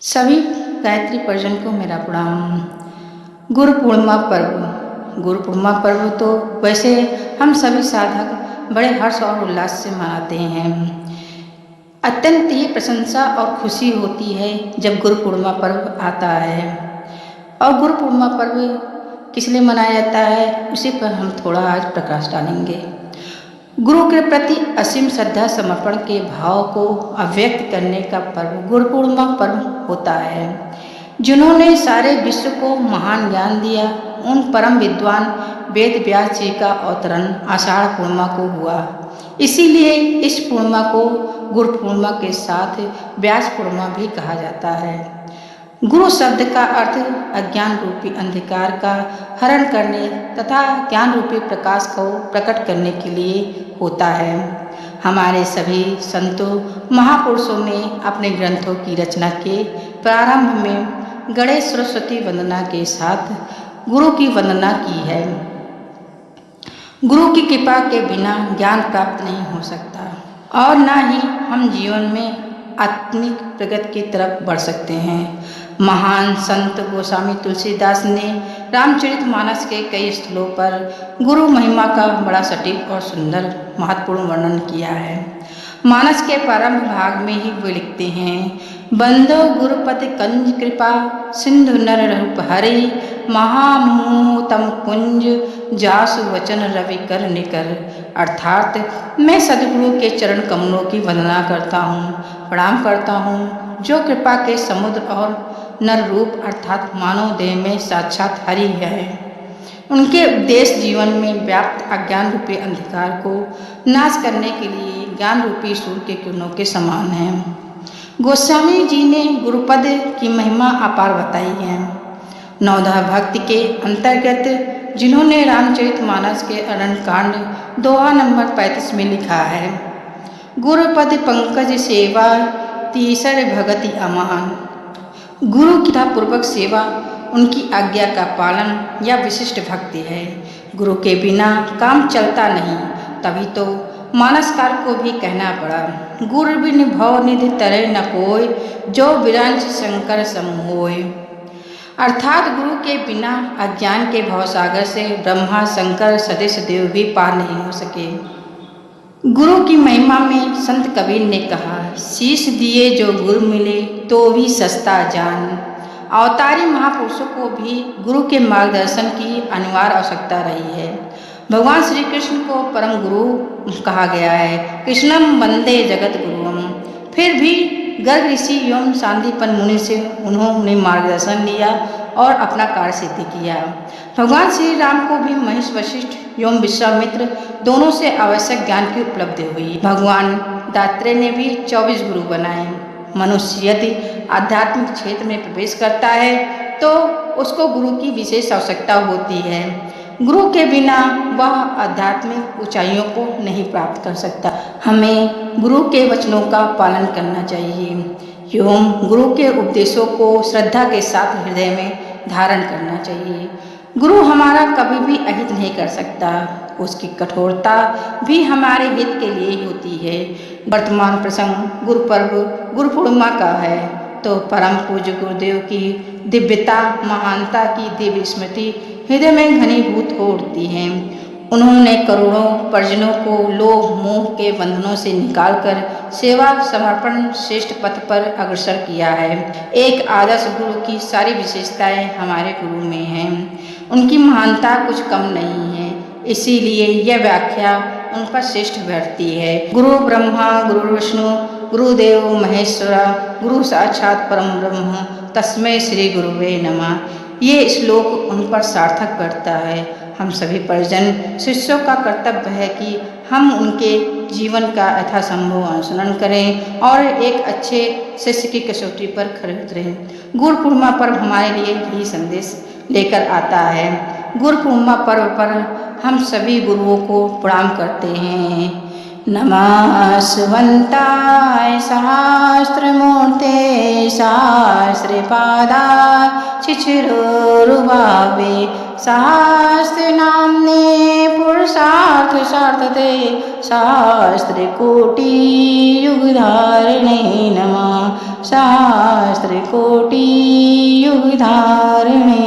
सभी गायत्री परिजन को मेरा प्रणाम। गुरु पूर्णिमा पर्व तो वैसे हम सभी साधक बड़े हर्ष और उल्लास से मनाते हैं। अत्यंत ही प्रशंसा और खुशी होती है जब गुरु पूर्णिमा पर्व आता है। और गुरु पूर्णिमा पर्व किस लिए मनाया जाता है, उसी पर हम थोड़ा आज प्रकाश डालेंगे। गुरु के प्रति असीम श्रद्धा समर्पण के भाव को अभिव्यक्त करने का पर्व गुरु पूर्णिमा पर्व होता है। जिन्होंने सारे विश्व को महान ज्ञान दिया, उन परम विद्वान वेद व्यास जी का अवतरण आषाढ़ पूर्णिमा को हुआ। इसीलिए इस पूर्णिमा को गुरु पूर्णिमा के साथ व्यास पूर्णिमा भी कहा जाता है। गुरु शब्द का अर्थ अज्ञान रूपी अंधकार का हरण करने तथा ज्ञान रूपी प्रकाश को प्रकट करने के लिए होता है। हमारे सभी संतों महापुरुषों ने अपने ग्रंथों की रचना के प्रारंभ में गणेश सरस्वती वंदना के साथ गुरु की वंदना की है। गुरु की कृपा के बिना ज्ञान प्राप्त नहीं हो सकता और न ही हम जीवन में आत्मिक प्रगति की तरफ बढ़ सकते हैं। महान संत गोस्वामी तुलसीदास ने रामचरितमानस के कई स्थलों पर गुरु महिमा का बड़ा सटीक और सुंदर महत्वपूर्ण वर्णन किया है। मानस के प्रारंभ भाग में ही वे लिखते हैं, बंदो गुरुपति कंज कृपा सिंधु नर रूप हरि महामूतम कुंज जासु वचन रवि कर निकर। अर्थात मैं सदगुरु के चरण कमलों की वंदना करता हूँ, प्रणाम करता हूँ, जो कृपा के समुद्र और नर रूप अर्थात मानव देह में साक्षात हरि है। उनके उपदेश जीवन में व्याप्त अज्ञान रूपी अंधकार को नाश करने के लिए ज्ञान रूपी सूर्य के किरणों के समान है। गोस्वामी जी ने गुरुपद की महिमा अपार बताई है। नवधा भक्ति के अंतर्गत जिन्होंने रामचरितमानस के अरण्यकांड दोहा नंबर 35 में लिखा है, गुरुपद पंकज सेवा तीसर भगति अमान। गुरु की पूर्वक सेवा उनकी आज्ञा का पालन या विशिष्ट भक्ति है। गुरु के बिना काम चलता नहीं, तभी तो मानसकार को भी कहना पड़ा, गुरु बिन भव निधि तरे न कोय, जो विरंच शंकर सम होय। अर्थात गुरु के बिना अज्ञान के भवसागर से ब्रह्मा शंकर सदृश देव भी पार नहीं हो सके। गुरु की महिमा में संत कबीर ने कहा, शीश दिए जो गुरु मिले तो भी सस्ता जान। अवतारी महापुरुषों को भी गुरु के मार्गदर्शन की अनिवार्य आवश्यकता रही है। भगवान श्री कृष्ण को परम गुरु कहा गया है, कृष्णम वंदे जगत गुरुम। फिर भी गर्ग ऋषि एवं सांदीपन मुनि से उन्होंने मार्गदर्शन लिया और अपना कार्य सिद्ध किया। भगवान श्री राम को भी महेश वशिष्ठ एवं विश्वामित्र दोनों से आवश्यक ज्ञान की उपलब्धि हुई। भगवान दात्रेय ने भी 24 गुरु बनाए। मनुष्य यदि आध्यात्मिक क्षेत्र में प्रवेश करता है तो उसको गुरु की विशेष आवश्यकता होती है। गुरु के बिना वह आध्यात्मिक ऊंचाइयों को नहीं प्राप्त कर सकता। हमें गुरु के वचनों का पालन करना चाहिए एवं गुरु के उपदेशों को श्रद्धा के साथ हृदय में धारण करना चाहिए। गुरु हमारा कभी भी अहित नहीं कर सकता, उसकी कठोरता भी हमारे हित के लिए ही होती है। वर्तमान प्रसंग गुरु पर्व गुरु पूर्णिमा का है, तो परम पूज्य गुरुदेव की दिव्यता महानता की दिव्य स्मृति हृदय में घनीभूत हो उठती है। उन्होंने करोड़ों परिजनों को लोभ मोह के बंधनों से निकालकर सेवा समर्पण श्रेष्ठ पथ पर अग्रसर किया है। एक आदर्श गुरु की सारी विशेषताएं हमारे गुरु में हैं। उनकी महानता कुछ कम नहीं है, इसीलिए यह व्याख्या उन पर श्रेष्ठ बैठती है। गुरु ब्रह्मा गुरु विष्णु गुरुदेव महेश्वरा गुरु साक्षात परम ब्रह्म तस्मै श्री गुरुवे नमः। ये श्लोक उन पर सार्थक बैठता है। हम सभी परिजन शिष्यों का कर्तव्य है कि हम उनके जीवन का यथासंभव अनुसरण करें और एक अच्छे शिष्य की कसौटी पर खरे उतरें। गुरु पूर्णिमा पर्व हमारे लिए यही संदेश लेकर आता है। गुरु पूर्णिमा पर्व पर हम सभी गुरुओं को प्रणाम करते हैं। नमः सुवंताय सहस्रमूर्ते सहस्रपादा शिशिरोरुभावे सहस्रनाम्ने पुरुषार्थ सार्थते सहस्रकोटि युगधारिणे नमः। शास्त्र कोटि युग धारिणे